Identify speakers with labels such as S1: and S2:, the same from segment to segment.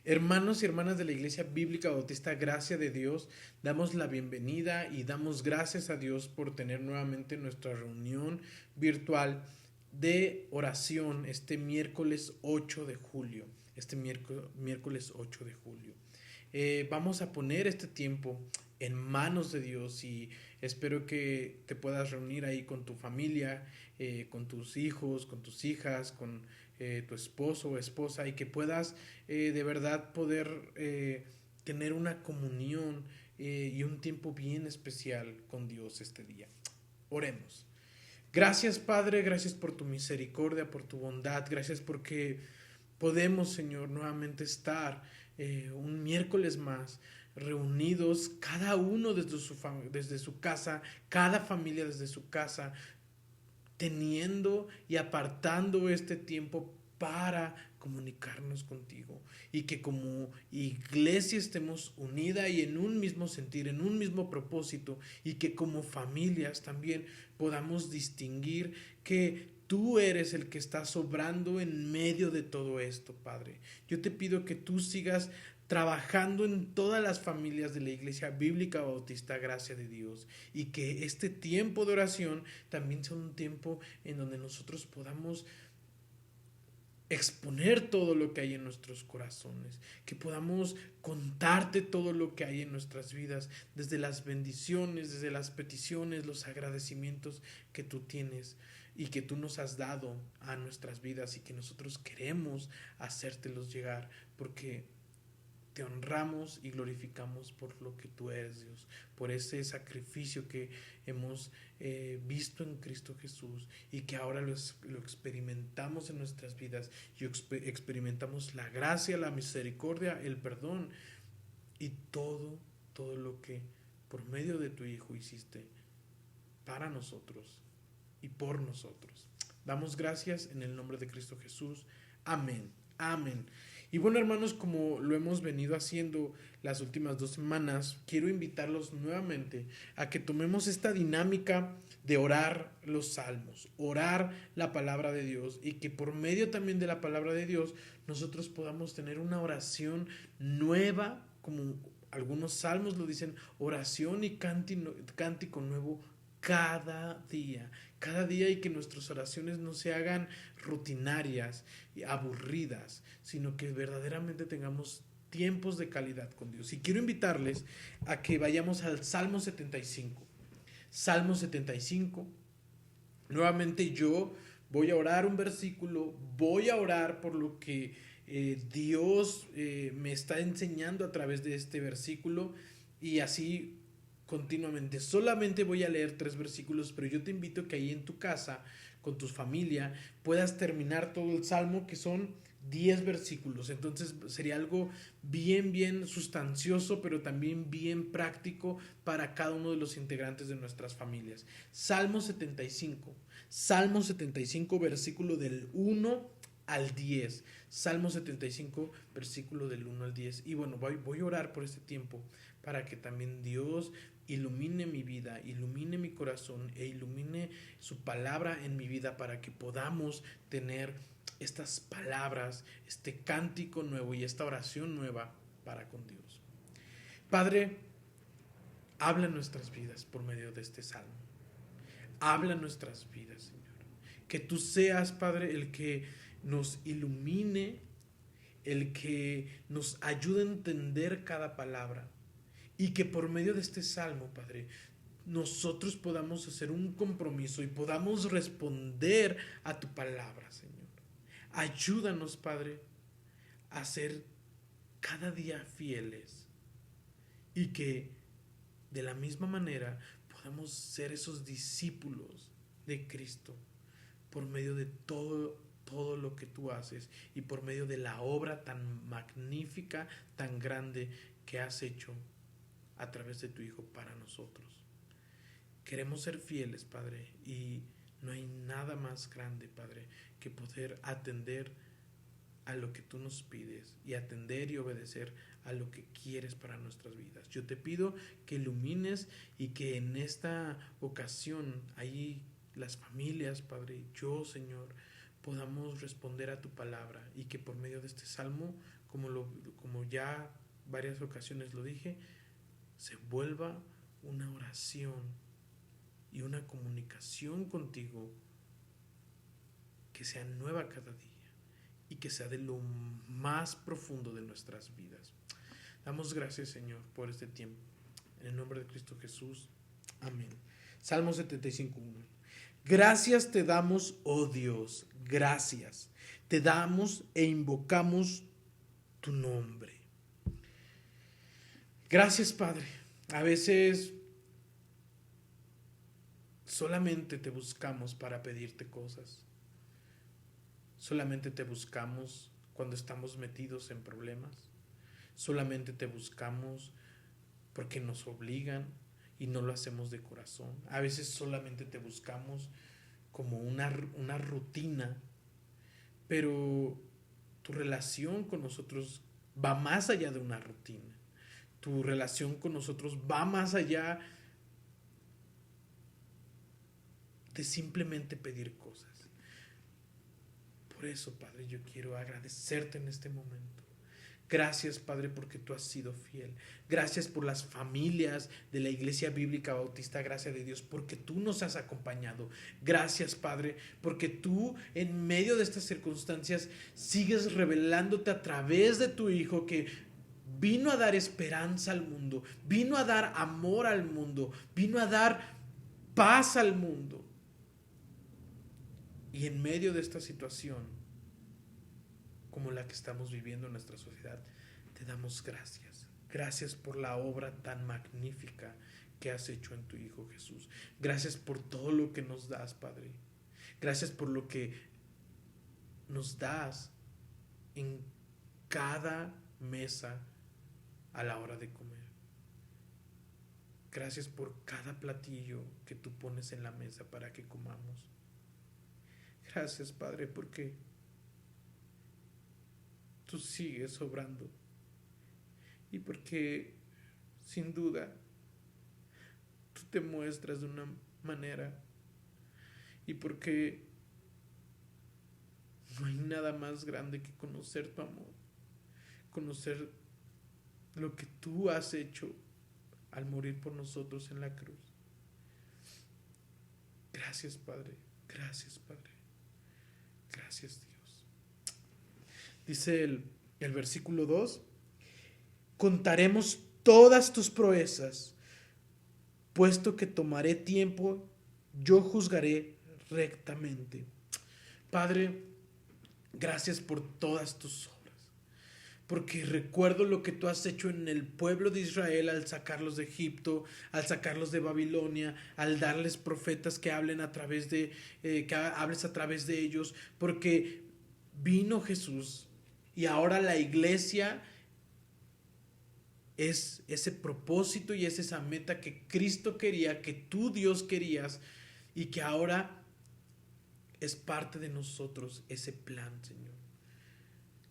S1: Hermanos y hermanas de la Iglesia Bíblica Bautista Gracia de Dios, damos la bienvenida y damos gracias a Dios por tener nuevamente nuestra reunión virtual de oración este miércoles 8 de julio. Este miércoles 8 de julio. Vamos a poner este tiempo en manos de Dios y espero que te puedas reunir ahí con tu familia, con tus hijos, con tus hijas, con tu esposo o esposa y que puedas de verdad poder tener una comunión y un tiempo bien especial con Dios este día. Oremos. Gracias Padre, gracias por tu misericordia, por tu bondad, gracias porque podemos, Señor, nuevamente estar un miércoles más reunidos, cada uno desde su casa, cada familia desde su casa, teniendo y apartando este tiempo para comunicarnos contigo y que como iglesia estemos unida y en un mismo sentir, en un mismo propósito y que como familias también podamos distinguir que tú eres el que está sobrando en medio de todo esto, Padre. Yo te pido que tú sigas trabajando en todas las familias de la Iglesia Bíblica Bautista Gracia de Dios y que este tiempo de oración también sea un tiempo en donde nosotros podamos exponer todo lo que hay en nuestros corazones, que podamos contarte todo lo que hay en nuestras vidas, desde las bendiciones, desde las peticiones, los agradecimientos que tú tienes y que tú nos has dado a nuestras vidas y que nosotros queremos hacértelos llegar, porque te honramos y glorificamos por lo que tú eres, Dios, por ese sacrificio que hemos visto en Cristo Jesús y que ahora lo experimentamos en nuestras vidas y experimentamos la gracia, la misericordia, el perdón y todo lo que por medio de tu Hijo hiciste para nosotros y por nosotros. Damos gracias en el nombre de Cristo Jesús. Amén. Amén. Y bueno, hermanos, como lo hemos venido haciendo las últimas 2 semanas, quiero invitarlos nuevamente a que tomemos esta dinámica de orar los salmos, orar la palabra de Dios y que por medio también de la palabra de Dios nosotros podamos tener una oración nueva, como algunos salmos lo dicen, oración y cántico nuevo cada día y que nuestras oraciones no se hagan rutinarias y aburridas, sino que verdaderamente tengamos tiempos de calidad con Dios. Y quiero invitarles a que vayamos al Salmo 75. Salmo 75. Nuevamente yo voy a orar un versículo, voy a orar por lo que Dios me está enseñando a través de este versículo y así continuamente. Solamente voy a leer 3 versículos, pero yo te invito a que ahí en tu casa, con tu familia, puedas terminar todo el salmo, que son 10 versículos. Entonces sería algo bien sustancioso, pero también bien práctico para cada uno de los integrantes de nuestras familias. Salmo 75. Salmo 75, versículo del 1 al 10. Salmo 75, versículo del 1 al 10. Y bueno, voy a orar por este tiempo para que también Dios ilumine mi vida, ilumine mi corazón e ilumine su palabra en mi vida para que podamos tener estas palabras, este cántico nuevo y esta oración nueva para con Dios. Padre, habla en nuestras vidas por medio de este salmo. Habla en nuestras vidas, Señor. Que tú seas, Padre, el que nos ilumine, el que nos ayude a entender cada palabra. Y que por medio de este salmo, Padre, nosotros podamos hacer un compromiso y podamos responder a tu palabra, Señor. Ayúdanos, Padre, a ser cada día fieles y que de la misma manera podamos ser esos discípulos de Cristo por medio de todo lo que tú haces y por medio de la obra tan magnífica, tan grande que has hecho a través de tu Hijo para nosotros. Queremos ser fieles, Padre, y no hay nada más grande, Padre, que poder atender a lo que tú nos pides y atender y obedecer a lo que quieres para nuestras vidas. Yo te pido que ilumines y que en esta ocasión ahí las familias, Padre, yo, Señor, podamos responder a tu palabra y que por medio de este salmo como ya varias ocasiones lo dije, se vuelva una oración y una comunicación contigo que sea nueva cada día y que sea de lo más profundo de nuestras vidas. Damos gracias, Señor, por este tiempo. En el nombre de Cristo Jesús. Amén. Salmo 75:1. Gracias te damos, oh Dios, gracias. Te damos e invocamos tu nombre. Gracias, Padre. A veces solamente te buscamos para pedirte cosas. Solamente te buscamos cuando estamos metidos en problemas. Solamente te buscamos porque nos obligan y no lo hacemos de corazón. A veces solamente te buscamos como una rutina, pero tu relación con nosotros va más allá de una rutina. Tu relación con nosotros va más allá de simplemente pedir cosas. Por eso, Padre, yo quiero agradecerte en este momento. Gracias, Padre, porque tú has sido fiel. Gracias por las familias de la Iglesia Bíblica Bautista Gracia de Dios, porque tú nos has acompañado. Gracias, Padre, porque tú en medio de estas circunstancias sigues revelándote a través de tu Hijo, que vino a dar esperanza al mundo, vino a dar amor al mundo, vino a dar paz al mundo. Y en medio de esta situación, como la que estamos viviendo en nuestra sociedad, te damos gracias. Gracias por la obra tan magnífica que has hecho en tu Hijo Jesús. Gracias por todo lo que nos das, Padre. Gracias por lo que nos das en cada mesa a la hora de comer. Gracias por cada platillo que tú pones en la mesa para que comamos. Gracias, Padre, porque tú sigues obrando y porque sin duda tú te muestras de una manera y porque no hay nada más grande que conocer tu amor, conocer lo que tú has hecho al morir por nosotros en la cruz. Gracias, Padre, gracias, Padre, gracias, Dios. Dice el versículo 2, contaremos todas tus proezas, puesto que tomaré tiempo, yo juzgaré rectamente. Padre, gracias por todas tus obras, porque recuerdo lo que tú has hecho en el pueblo de Israel al sacarlos de Egipto, al sacarlos de Babilonia, al darles profetas que hablen a través de, que hables a través de ellos, porque vino Jesús. Y ahora la iglesia es ese propósito y es esa meta que Cristo quería, que tú, Dios, querías, y que ahora es parte de nosotros ese plan, Señor.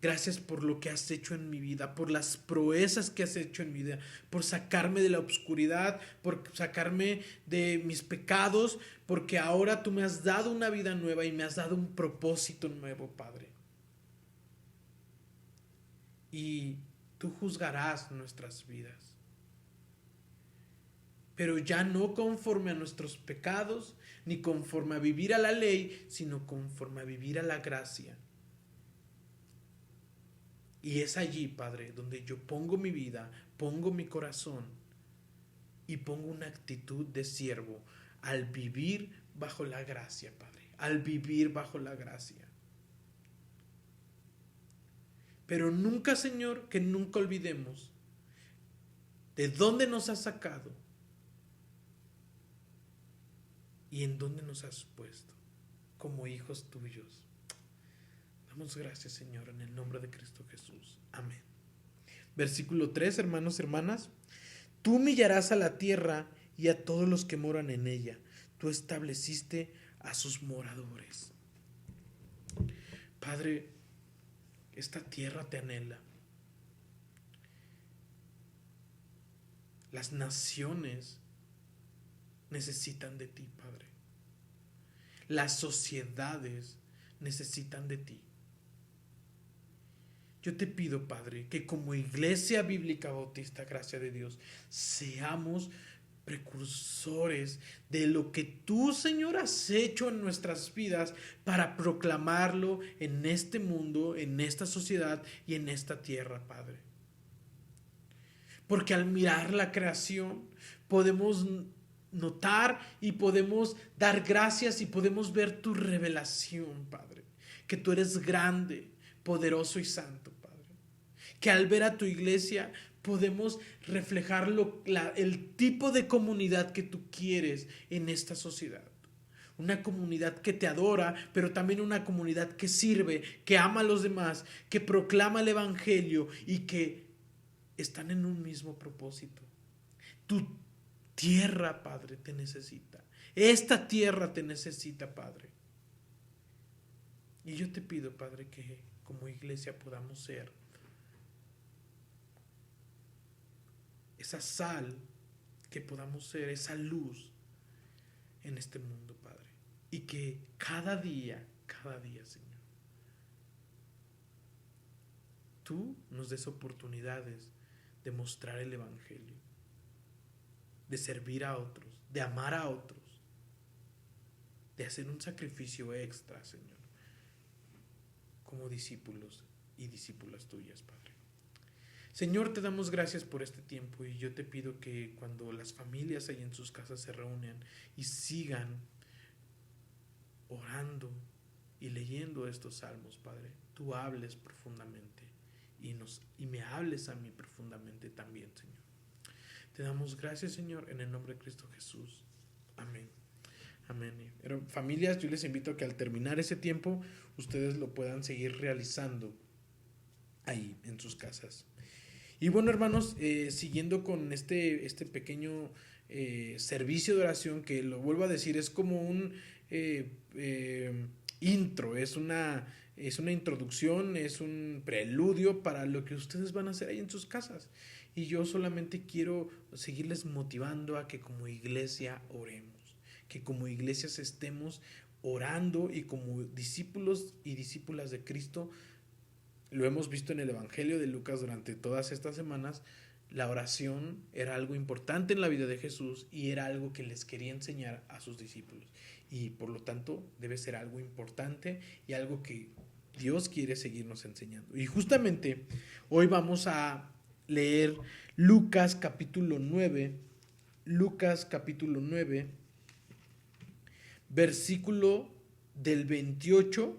S1: Gracias por lo que has hecho en mi vida, por las proezas que has hecho en mi vida, por sacarme de la oscuridad, por sacarme de mis pecados, porque ahora tú me has dado una vida nueva y me has dado un propósito nuevo, Padre. Y tú juzgarás nuestras vidas, pero ya no conforme a nuestros pecados, ni conforme a vivir a la ley, sino conforme a vivir a la gracia. Y es allí, Padre, donde yo pongo mi vida, pongo mi corazón y pongo una actitud de siervo al vivir bajo la gracia, Padre, al vivir bajo la gracia. Pero nunca, Señor, que nunca olvidemos de dónde nos has sacado y en dónde nos has puesto como hijos tuyos. Damos gracias, Señor, en el nombre de Cristo Jesús. Amén. Versículo 3, hermanos y hermanas. Tú humillarás a la tierra y a todos los que moran en ella. Tú estableciste a sus moradores. Padre, esta tierra te anhela. Las naciones necesitan de ti, Padre. Las sociedades necesitan de ti. Yo te pido, Padre, que como Iglesia Bíblica Bautista, gracia de Dios, seamos precursores de lo que tú, Señor, has hecho en nuestras vidas para proclamarlo en este mundo, en esta sociedad y en esta tierra, Padre. Porque al mirar la creación podemos notar y podemos dar gracias y podemos ver tu revelación, Padre. Que tú eres grande, poderoso y santo, Padre. Que al ver a tu iglesia podemos reflejar el tipo de comunidad que tú quieres en esta sociedad. Una comunidad que te adora, pero también una comunidad que sirve, que ama a los demás, que proclama el evangelio y que están en un mismo propósito. Tu tierra, Padre, te necesita. Esta tierra te necesita, Padre. Y yo te pido, Padre, que como iglesia podamos ser esa sal, que podamos ser esa luz en este mundo, Padre. Y que cada día, Señor, tú nos des oportunidades de mostrar el evangelio, de servir a otros, de amar a otros, de hacer un sacrificio extra, Señor, como discípulos y discípulas tuyas, Padre. Señor, te damos gracias por este tiempo y yo te pido que cuando las familias ahí en sus casas se reúnan y sigan orando y leyendo estos salmos, Padre, tú hables profundamente y me hables a mí profundamente también, Señor. Te damos gracias, Señor, en el nombre de Cristo Jesús. Amén. Amén. Pero familias, yo les invito a que al terminar ese tiempo ustedes lo puedan seguir realizando ahí en sus casas. Y bueno, hermanos, siguiendo con este pequeño servicio de oración, que lo vuelvo a decir, es como un intro, es una introducción, es un preludio para lo que ustedes van a hacer ahí en sus casas. Y yo solamente quiero seguirles motivando a que como iglesia oremos, que como iglesias estemos orando y como discípulos y discípulas de Cristo. Lo hemos visto en el Evangelio de Lucas durante todas estas semanas. La oración era algo importante en la vida de Jesús y era algo que les quería enseñar a sus discípulos. Y por lo tanto debe ser algo importante y algo que Dios quiere seguirnos enseñando. Y justamente hoy vamos a leer Lucas capítulo 9. Lucas capítulo 9, versículo del 28.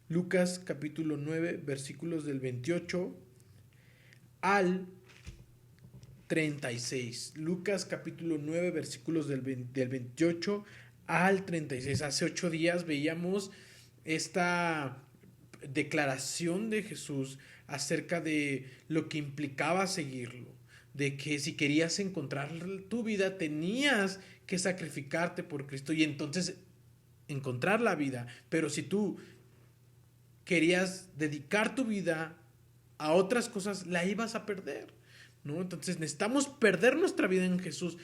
S1: Lucas capítulo 9, versículos del 28 al 36. Lucas capítulo 9, versículos del 28 al 36. Hace 8 días veíamos esta declaración de Jesús acerca de lo que implicaba seguirlo. De que si querías encontrar tu vida tenías que sacrificarte por Cristo y entonces encontrar la vida. Pero si tú querías dedicar tu vida a otras cosas, la ibas a perder, ¿no? Entonces necesitamos perder nuestra vida en Jesús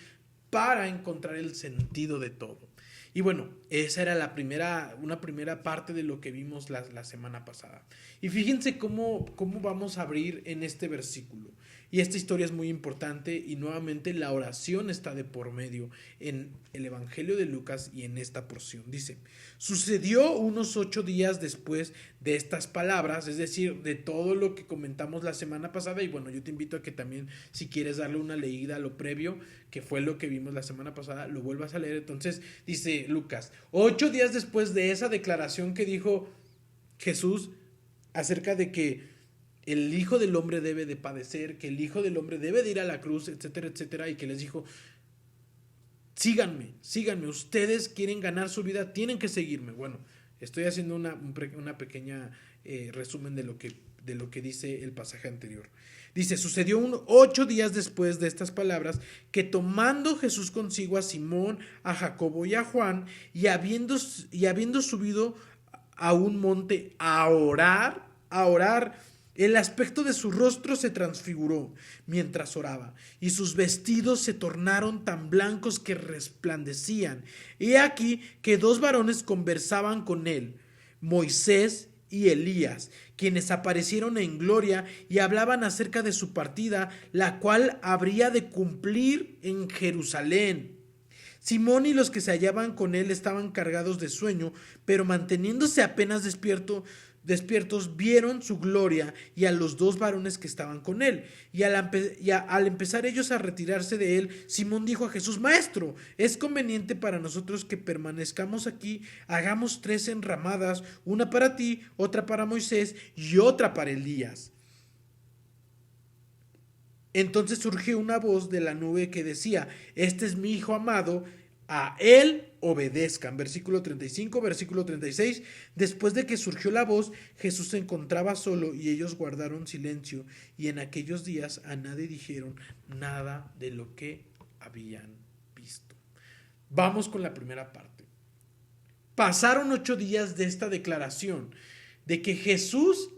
S1: para encontrar el sentido de todo. Y bueno, esa era una primera parte de lo que vimos la semana pasada. Y fíjense cómo vamos a abrir en este versículo. Y esta historia es muy importante y nuevamente la oración está de por medio en el Evangelio de Lucas y en esta porción. Dice, sucedió unos 8 días después de estas palabras, es decir, de todo lo que comentamos la semana pasada. Y bueno, yo te invito a que también, si quieres darle una leída a lo previo, que fue lo que vimos la semana pasada, lo vuelvas a leer. Entonces dice Lucas, 8 días después de esa declaración que dijo Jesús acerca de que el Hijo del Hombre debe de padecer, que el Hijo del Hombre debe de ir a la cruz, etcétera, etcétera, y que les dijo, síganme, ustedes quieren ganar su vida, tienen que seguirme. Bueno, estoy haciendo una pequeña resumen de lo que dice el pasaje anterior. Dice, sucedió 8 días después de estas palabras, que tomando Jesús consigo a Simón, a Jacobo y a Juan, y habiendo subido a un monte a orar, el aspecto de su rostro se transfiguró mientras oraba, y sus vestidos se tornaron tan blancos que resplandecían. He aquí que 2 varones conversaban con él. Moisés y Elías, quienes aparecieron en gloria y hablaban acerca de su partida, la cual habría de cumplir en Jerusalén. Simón y los que se hallaban con él estaban cargados de sueño, pero manteniéndose apenas despiertos, vieron su gloria y a los dos varones que estaban con él. Al empezar ellos a retirarse de él, Simón dijo a Jesús: Maestro, es conveniente para nosotros que permanezcamos aquí, hagamos 3 enramadas, una para ti, otra para Moisés y otra para Elías. Entonces surgió una voz de la nube que decía: Este es mi hijo amado, a él obedezcan. Versículo 35, versículo 36. Después de que surgió la voz, Jesús se encontraba solo y ellos guardaron silencio, y en aquellos días a nadie dijeron nada de lo que habían visto. Vamos con la primera parte. Pasaron 8 días de esta declaración de que Jesús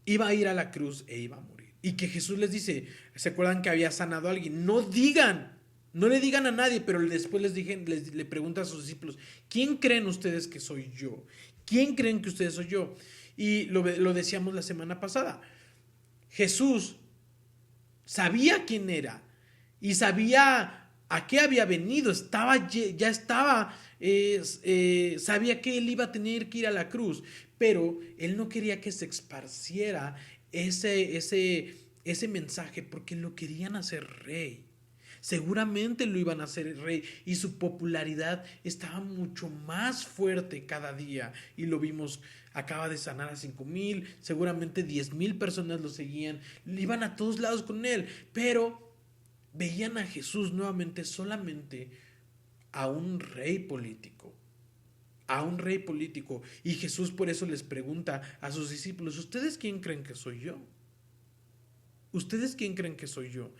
S1: iba a ir a la cruz e iba a morir. Y que Jesús les dice, ¿se acuerdan que había sanado a alguien? No le digan a nadie, pero después le pregunta a sus discípulos: ¿quién creen ustedes que soy yo? ¿Quién creen que ustedes soy yo? Y lo decíamos la semana pasada. Jesús sabía quién era y sabía a qué había venido. Sabía que él iba a tener que ir a la cruz, pero él no quería que se esparciera ese mensaje, porque lo querían hacer rey. Seguramente lo iban a hacer rey y su popularidad estaba mucho más fuerte cada día, y lo vimos. Acaba de sanar a 5,000, seguramente 10,000 personas lo seguían, iban a todos lados con él, pero veían a Jesús nuevamente solamente a un rey político. Y Jesús por eso les pregunta a sus discípulos: ¿ustedes quién creen que soy yo? ¿Ustedes quién creen que soy yo?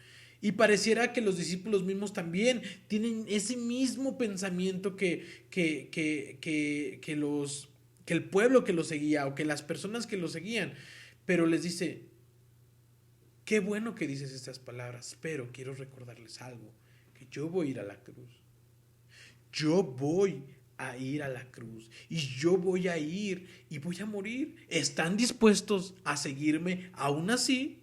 S1: Y pareciera que los discípulos mismos también tienen ese mismo pensamiento que el pueblo que lo seguía, o que las personas que lo seguían. Pero les dice: qué bueno que dices estas palabras, pero quiero recordarles algo, que yo voy a ir a la cruz. Yo voy a ir a la cruz y yo voy a ir y voy a morir. ¿Están dispuestos a seguirme aún así?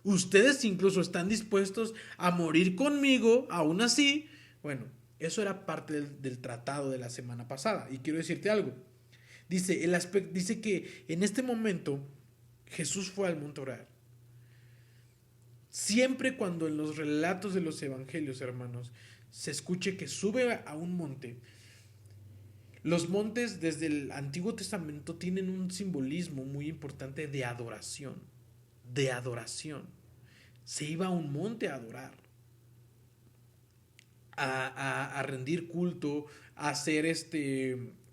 S1: ¿Ustedes incluso están dispuestos a morir conmigo aún así? Bueno, eso era parte del tratado de la semana pasada. Y quiero decirte algo. Dice que en este momento Jesús fue al monte a orar. Siempre cuando en los relatos de los evangelios, hermanos, se escuche que sube a un monte, los montes desde el Antiguo Testamento tienen un simbolismo muy importante de adoración. Se iba a un monte a adorar, a rendir culto, a hacer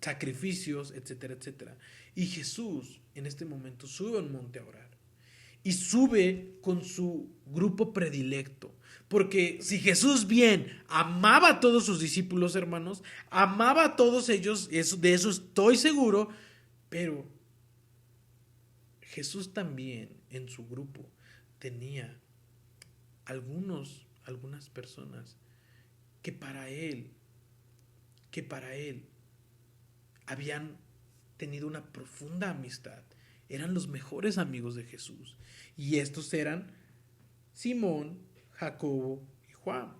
S1: sacrificios, etcétera, etcétera. Y Jesús en este momento sube a un monte a orar. Y sube con su grupo predilecto. Porque si Jesús bien amaba a todos sus discípulos, hermanos, amaba a todos ellos, de eso estoy seguro, pero Jesús también en su grupo tenía algunas personas que para él habían tenido una profunda amistad. Eran los mejores amigos de Jesús. Y estos eran Simón, Jacobo y Juan.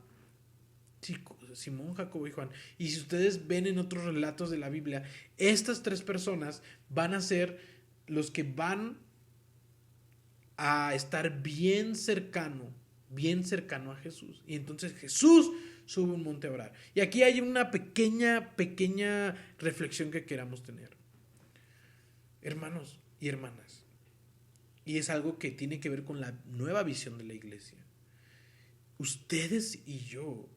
S1: Simón, Jacobo y Juan. Y si ustedes ven en otros relatos de la Biblia, estas 3 personas van a ser los que van a estar bien cercano a Jesús. Y entonces Jesús sube un monte a orar. Y aquí hay una pequeña reflexión que queramos tener, hermanos y hermanas. Y es algo que tiene que ver con la nueva visión de la iglesia. Ustedes y yo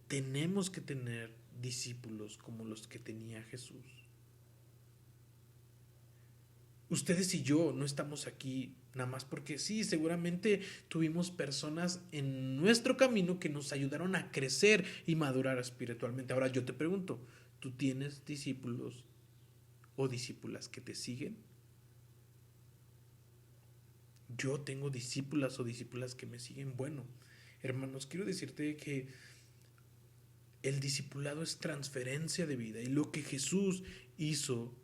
S1: tenemos que tener discípulos como los que tenía Jesús. Ustedes y yo no estamos aquí nada más porque sí. Seguramente tuvimos personas en nuestro camino que nos ayudaron a crecer y madurar espiritualmente. Ahora yo te pregunto, ¿tú tienes discípulos o discípulas que te siguen? Yo tengo discípulas o discípulas que me siguen. Bueno, hermanos, quiero decirte que El discipulado es transferencia de vida. Y lo que Jesús hizo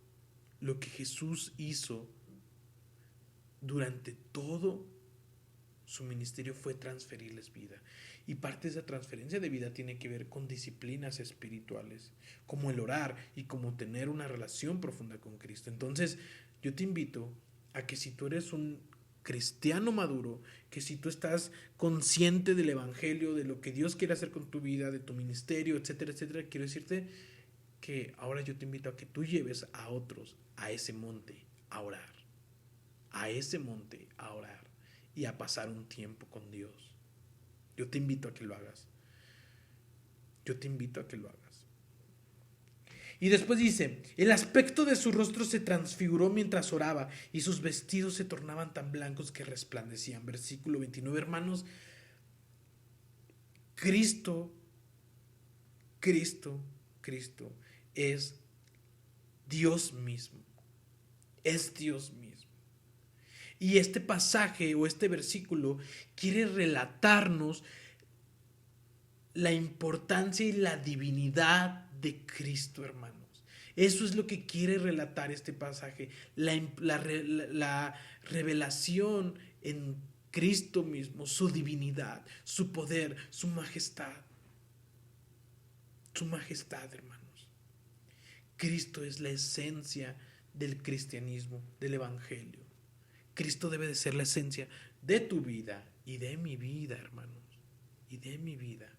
S1: durante todo su ministerio fue transferirles vida. Y parte de esa transferencia de vida tiene que ver con disciplinas espirituales, como el orar y como tener una relación profunda con Cristo. Entonces, yo te invito a que si tú eres un cristiano maduro, que si tú estás consciente del evangelio, de lo que Dios quiere hacer con tu vida, de tu ministerio, etcétera, etcétera, quiero decirte que ahora yo te invito a que tú lleves a otros a ese monte a orar, y a pasar un tiempo con Dios. Yo te invito a que lo hagas. Y después dice, el aspecto de su rostro se transfiguró mientras oraba y sus vestidos se tornaban tan blancos que resplandecían. Versículo 29, hermanos. Cristo es Dios mismo. Es Dios mismo. Y este pasaje o este versículo quiere relatarnos la importancia y la divinidad de Cristo, hermanos. Eso es lo que quiere relatar este pasaje, la revelación en Cristo mismo, su divinidad, su poder, su majestad. Su majestad, hermanos. Cristo es la esencia del cristianismo, del evangelio. Cristo debe de ser la esencia de tu vida y de mi vida, hermanos, y de mi vida.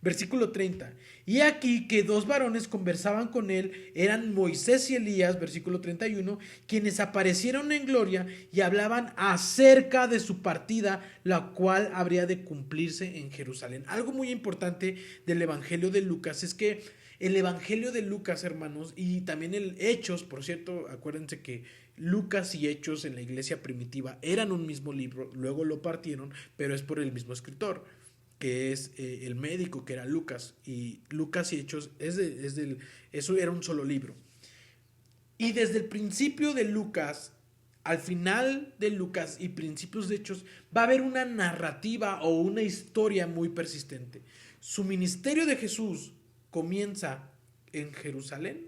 S1: Versículo 30. Y aquí que dos varones conversaban con él, eran Moisés y Elías, versículo 31, quienes aparecieron en gloria y hablaban acerca de su partida, la cual habría de cumplirse en Jerusalén. Algo muy importante del Evangelio de Lucas es que el Evangelio de Lucas, hermanos, y también el Hechos, por cierto, acuérdense que Lucas y Hechos en la iglesia primitiva eran un mismo libro, luego lo partieron, pero es por el mismo escritor, que es el médico, que era Lucas, y Lucas y Hechos eso era un solo libro. Y desde el principio de Lucas, al final de Lucas y principios de Hechos, va a haber una narrativa o una historia muy persistente. Su ministerio de Jesús comienza en Jerusalén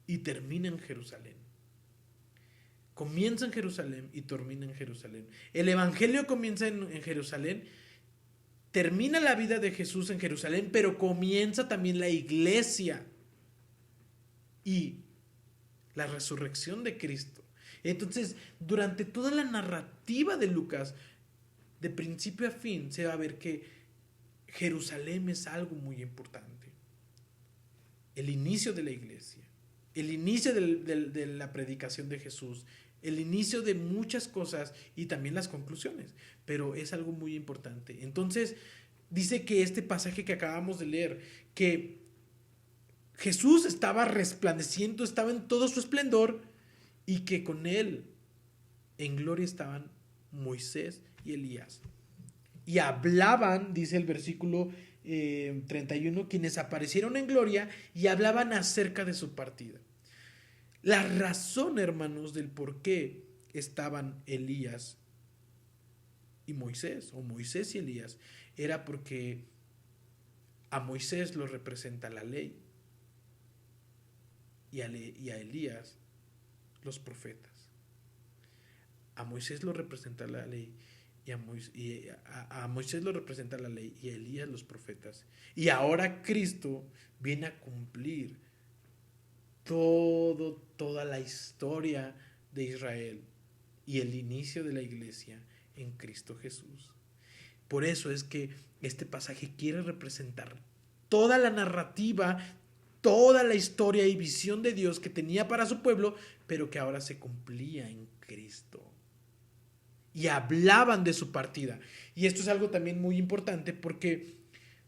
S1: y termina en Jerusalén. Comienza en Jerusalén y termina en Jerusalén. El evangelio comienza en Jerusalén, termina la vida de Jesús en Jerusalén, pero comienza también la iglesia y la resurrección de Cristo. Entonces, durante toda la narrativa de Lucas, de principio a fin, se va a ver que Jerusalén es algo muy importante. El inicio de la iglesia, el inicio de la predicación de Jesús, el inicio de muchas cosas y también las conclusiones, pero es algo muy importante. Entonces, dice que este pasaje que acabamos de leer, que Jesús estaba resplandeciendo, estaba en todo su esplendor y que con él en gloria estaban Moisés y Elías. Y hablaban, dice el versículo 31, quienes aparecieron en gloria y hablaban acerca de su partida. La razón, hermanos, del por qué estaban Elías y Moisés, o Moisés y Elías, era porque a Moisés lo representa la ley y a Elías los profetas. A Moisés lo representa la ley y a Moisés lo representa la ley y a Elías los profetas. Y ahora Cristo viene a cumplir toda la historia de Israel y el inicio de la iglesia en Cristo Jesús. Por eso es que este pasaje quiere representar toda la narrativa, toda la historia y visión de Dios que tenía para su pueblo, pero que ahora se cumplía en Cristo. Y hablaban de su partida. Y esto es algo también muy importante porque,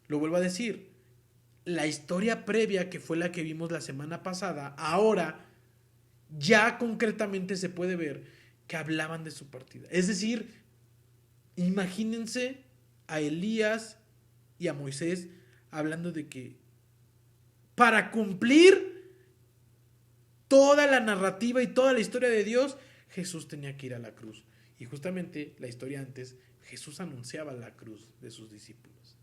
S1: lo vuelvo a decir, la historia previa, que fue la que vimos la semana pasada, ahora ya concretamente se puede ver que hablaban de su partida. Es decir, imagínense a Elías y a Moisés hablando de que para cumplir toda la narrativa y toda la historia de Dios, Jesús tenía que ir a la cruz. Y justamente la historia antes, Jesús anunciaba la cruz de sus discípulos.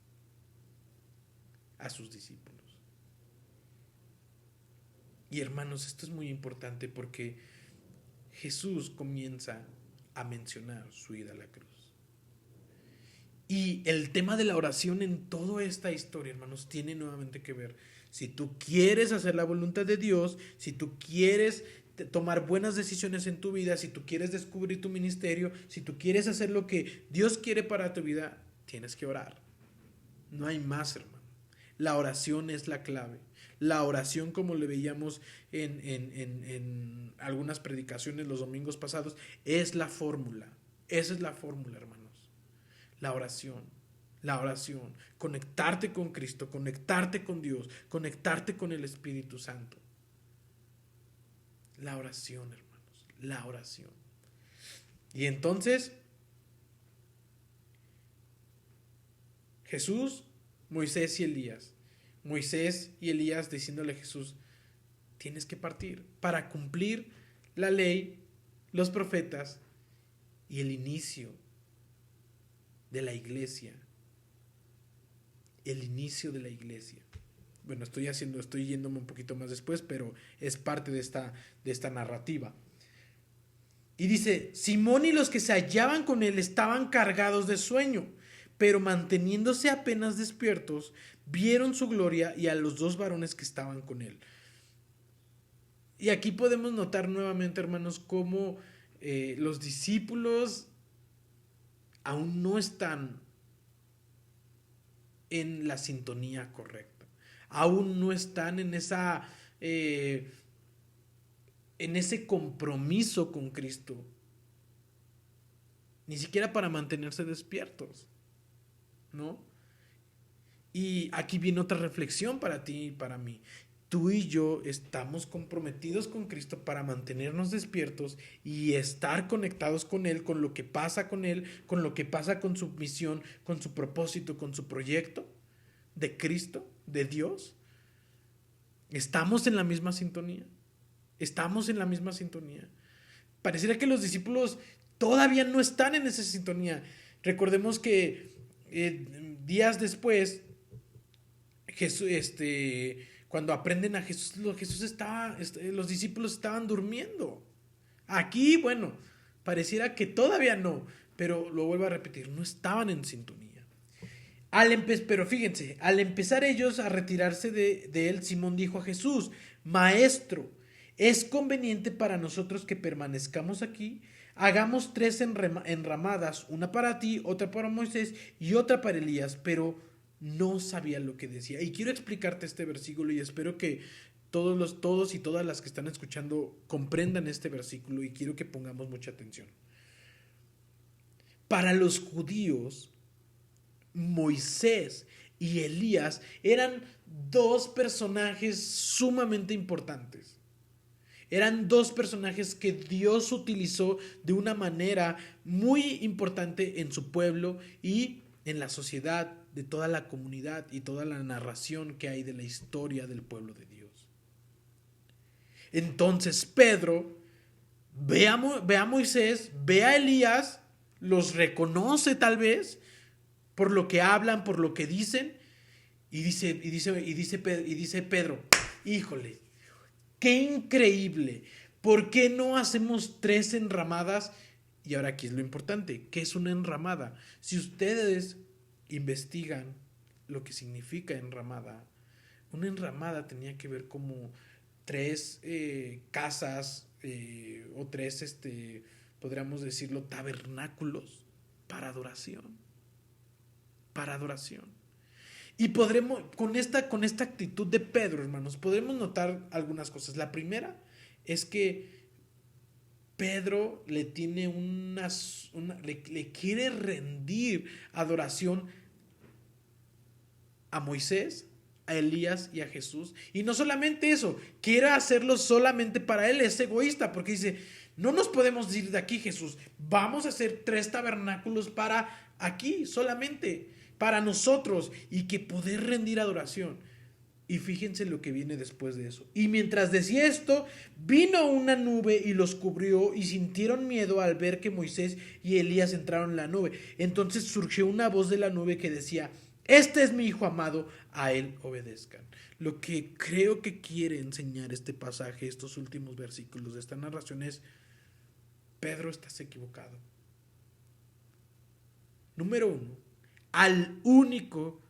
S1: a sus discípulos. Y hermanos, esto es muy importante porque Jesús comienza a mencionar su ida a la cruz. Y el tema de la oración en toda esta historia, hermanos, tiene nuevamente que ver. Si tú quieres hacer la voluntad de Dios, si tú quieres tomar buenas decisiones en tu vida, si tú quieres descubrir tu ministerio, si tú quieres hacer lo que Dios quiere para tu vida, tienes que orar. No hay más, hermano. La oración es la clave. La oración, como le veíamos en algunas predicaciones los domingos pasados, es la fórmula. Esa es la fórmula, hermanos. La oración, conectarte con Cristo, conectarte con Dios, conectarte con el Espíritu Santo. La oración, hermanos, la oración. Y entonces, Jesús, Moisés y Elías. Moisés y Elías diciéndole a Jesús, tienes que partir para cumplir la ley, los profetas y el inicio de la iglesia. El inicio de la iglesia. Bueno, estoy yéndome un poquito más después, pero es parte de esta narrativa. Y dice, Simón y los que se hallaban con él estaban cargados de sueño, pero manteniéndose apenas despiertos, vieron su gloria y a los dos varones que estaban con él. Y aquí podemos notar nuevamente, hermanos, cómo los discípulos aún no están en la sintonía correcta. Aún no están en ese compromiso con Cristo. Ni siquiera para mantenerse despiertos, ¿no? Y aquí viene otra reflexión para ti y para mí. Tú y yo estamos comprometidos con Cristo para mantenernos despiertos y estar conectados con Él, con lo que pasa con Él, con lo que pasa con su misión, con su propósito, con su proyecto de Cristo, de Dios. ¿Estamos en la misma sintonía? ¿Estamos en la misma sintonía? Pareciera que los discípulos todavía no están en esa sintonía. Recordemos que días después, Jesús, cuando aprenden a Jesús, los discípulos estaban durmiendo. Aquí, bueno, pareciera que todavía no, pero lo vuelvo a repetir, no estaban en sintonía. Pero fíjense, al empezar ellos a retirarse de él, Simón dijo a Jesús, Maestro, ¿es conveniente para nosotros que permanezcamos aquí? Hagamos 3 enramadas, una para ti, otra para Moisés y otra para Elías, pero no sabía lo que decía. Y quiero explicarte este versículo y espero que todos y todas las que están escuchando comprendan este versículo y quiero que pongamos mucha atención. Para los judíos, Moisés y Elías eran 2 personajes sumamente importantes. Eran 2 personajes que Dios utilizó de una manera muy importante en su pueblo y en la sociedad de toda la comunidad y toda la narración que hay de la historia del pueblo de Dios. Entonces Pedro ve a Moisés, ve a Elías, los reconoce tal vez por lo que hablan, por lo que dicen, y dice Pedro, híjole, qué increíble, ¿por qué no hacemos 3 enramadas? Y ahora aquí es lo importante, ¿qué es una enramada? Si ustedes investigan lo que significa enramada, una enramada tenía que ver como 3 casas o 3, podríamos decirlo, tabernáculos para adoración. Y podremos, con esta actitud de Pedro, hermanos, podremos notar algunas cosas. La primera es que Pedro le tiene le quiere rendir adoración a Moisés, a Elías y a Jesús. Y no solamente eso, quiere hacerlo solamente para él, es egoísta, porque dice, no nos podemos ir de aquí, Jesús, vamos a hacer 3 tabernáculos para aquí, solamente para nosotros, y que poder rendir adoración. Y fíjense lo que viene después de eso. Y mientras decía esto, vino una nube y los cubrió y sintieron miedo al ver que Moisés y Elías entraron en la nube. Entonces surgió una voz de la nube que decía, Este es mi hijo amado, a él obedezcan. Lo que creo que quiere enseñar este pasaje, estos últimos versículos de esta narración es: Pedro, estás equivocado. Número uno, al único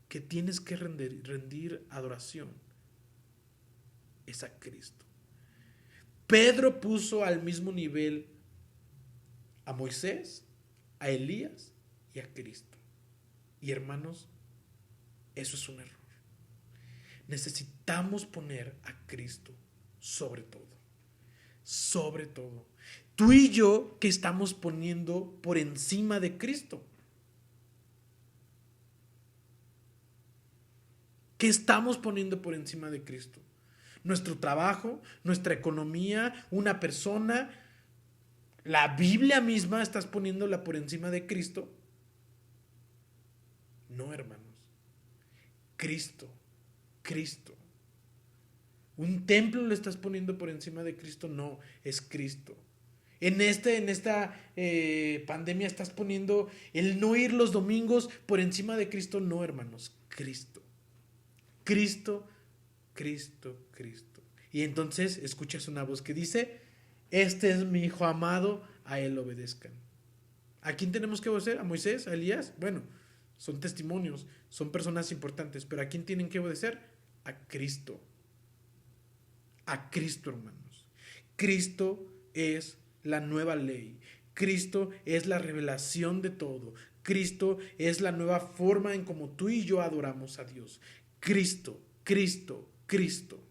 S1: que tienes que rendir adoración es a Cristo. Pedro puso al mismo nivel a Moisés, a Elías y a Cristo. Y hermanos, eso es un error. Necesitamos poner a Cristo sobre todo. Sobre todo. Tú y yo, que estamos poniendo por encima de Cristo. ¿Qué estamos poniendo por encima de Cristo? Nuestro trabajo, nuestra economía, una persona, la Biblia misma, ¿estás poniéndola por encima de Cristo? No, hermanos. Cristo. Cristo. ¿Un templo le estás poniendo por encima de Cristo? No, es Cristo. En esta pandemia estás poniendo el no ir los domingos por encima de Cristo. No, hermanos, Cristo. Cristo, Cristo, Cristo. Y entonces escuchas una voz que dice: este es mi hijo amado, a él obedezcan. ¿A quién tenemos que obedecer? ¿A Moisés? ¿A Elías? Bueno, son testimonios, son personas importantes, pero ¿a quién tienen que obedecer? A Cristo. A Cristo, hermanos. Cristo es la nueva ley. Cristo es la revelación de todo. Cristo es la nueva forma en como tú y yo adoramos a Dios. Cristo, Cristo, Cristo.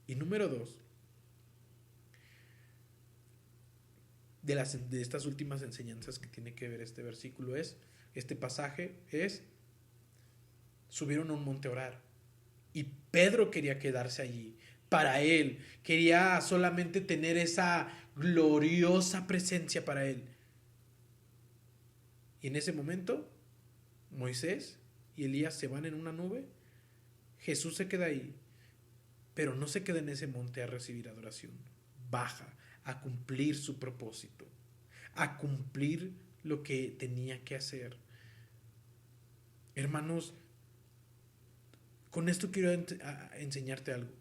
S1: Y número dos, de estas últimas enseñanzas que tiene que ver este versículo este pasaje es: subieron a un monte a orar. Y Pedro quería quedarse allí. Para él, quería solamente tener esa gloriosa presencia para él. Y en ese momento, Moisés y Elías se van en una nube. Jesús se queda ahí, pero no se queda en ese monte a recibir adoración. Baja a cumplir su propósito, a cumplir lo que tenía que hacer. Hermanos, con esto quiero enseñarte algo.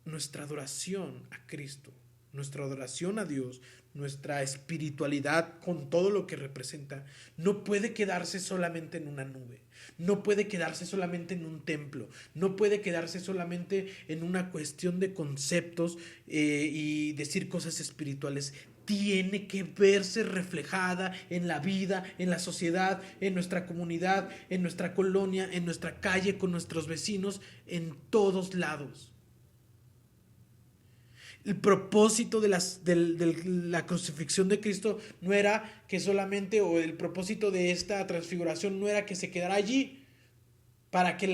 S1: Nuestra adoración a Cristo, nuestra adoración a Dios, nuestra espiritualidad con todo lo que representa, no puede quedarse solamente en una nube, no puede quedarse solamente en un templo, no puede quedarse solamente en una cuestión de conceptos y decir cosas espirituales. Tiene que verse reflejada en la vida, en la sociedad, en nuestra comunidad, en nuestra colonia, en nuestra calle, con nuestros vecinos, en todos lados. El propósito de la crucifixión de Cristo no era que solamente, o el propósito de esta transfiguración no era que se quedara allí para que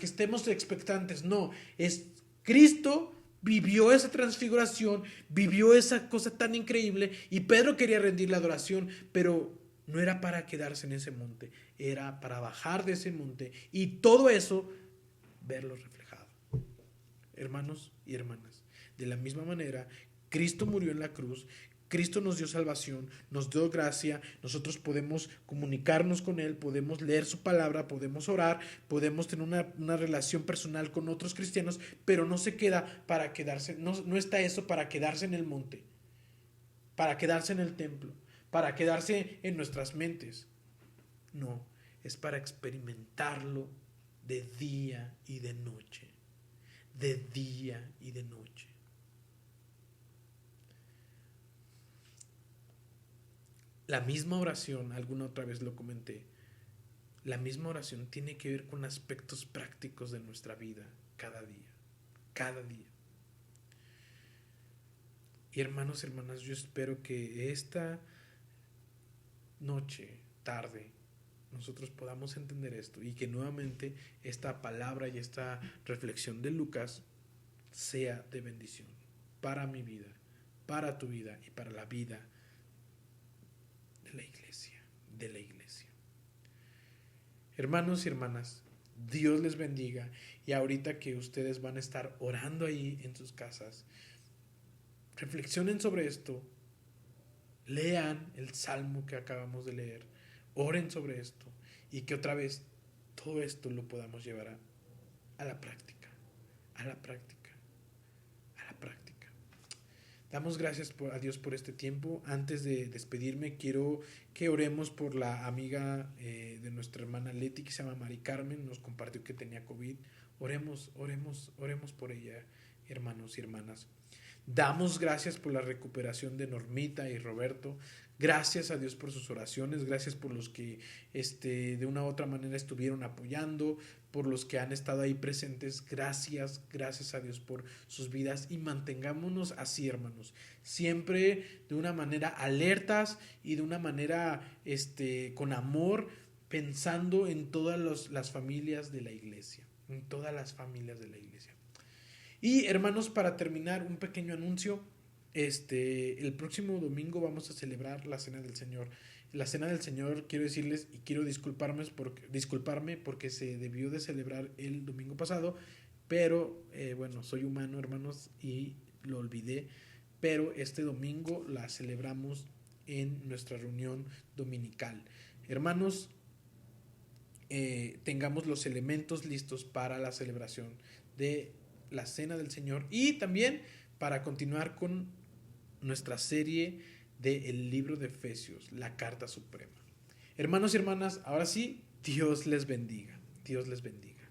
S1: estemos expectantes. No, es Cristo vivió esa transfiguración, vivió esa cosa tan increíble, y Pedro quería rendir la adoración, pero no era para quedarse en ese monte, era para bajar de ese monte y todo eso verlo reflejado. Hermanos y hermanas, de la misma manera, Cristo murió en la cruz, Cristo nos dio salvación, nos dio gracia, nosotros podemos comunicarnos con Él, podemos leer su palabra, podemos orar, podemos tener una relación personal con otros cristianos, pero no se queda para quedarse, no está eso para quedarse en el monte, para quedarse en el templo, para quedarse en nuestras mentes. No, es para experimentarlo de día y de noche, de día y de noche. La misma oración, alguna otra vez lo comenté, la misma oración tiene que ver con aspectos prácticos de nuestra vida cada día, cada día. Y hermanos, hermanas, yo espero que esta noche, tarde, nosotros podamos entender esto y que nuevamente esta palabra y esta reflexión de Lucas sea de bendición para mi vida, para tu vida y para la vida de la iglesia. Hermanos y hermanas, Dios les bendiga, y ahorita que ustedes van a estar orando ahí en sus casas, reflexionen sobre esto lean el salmo que acabamos de leer, oren sobre esto y que otra vez todo esto lo podamos llevar a la práctica, a la práctica, a la práctica. Damos gracias a Dios por este tiempo. Antes de despedirme, quiero que oremos por la amiga de nuestra hermana Leti, que se llama Mari Carmen. Nos compartió que tenía COVID. Oremos por ella, hermanos y hermanas. Damos gracias por la recuperación de Normita y Roberto. Gracias a Dios por sus oraciones, gracias por los que de una u otra manera estuvieron apoyando, por los que han estado ahí presentes. Gracias a Dios por sus vidas y mantengámonos así, hermanos, siempre de una manera alertas y de una manera con amor, pensando en todas las familias de la iglesia, en todas las familias de la iglesia. Y hermanos, para terminar, un pequeño anuncio. El próximo domingo vamos a celebrar la Cena del Señor. La Cena del Señor, quiero decirles y quiero disculparme porque se debió de celebrar el domingo pasado, pero bueno, soy humano, hermanos, y lo olvidé. Pero este domingo la celebramos en nuestra reunión dominical. Hermanos, tengamos los elementos listos para la celebración de la Cena del Señor y también para continuar con nuestra serie del libro de Efesios, la carta suprema. Hermanos y hermanas, ahora sí, Dios les bendiga. Dios les bendiga.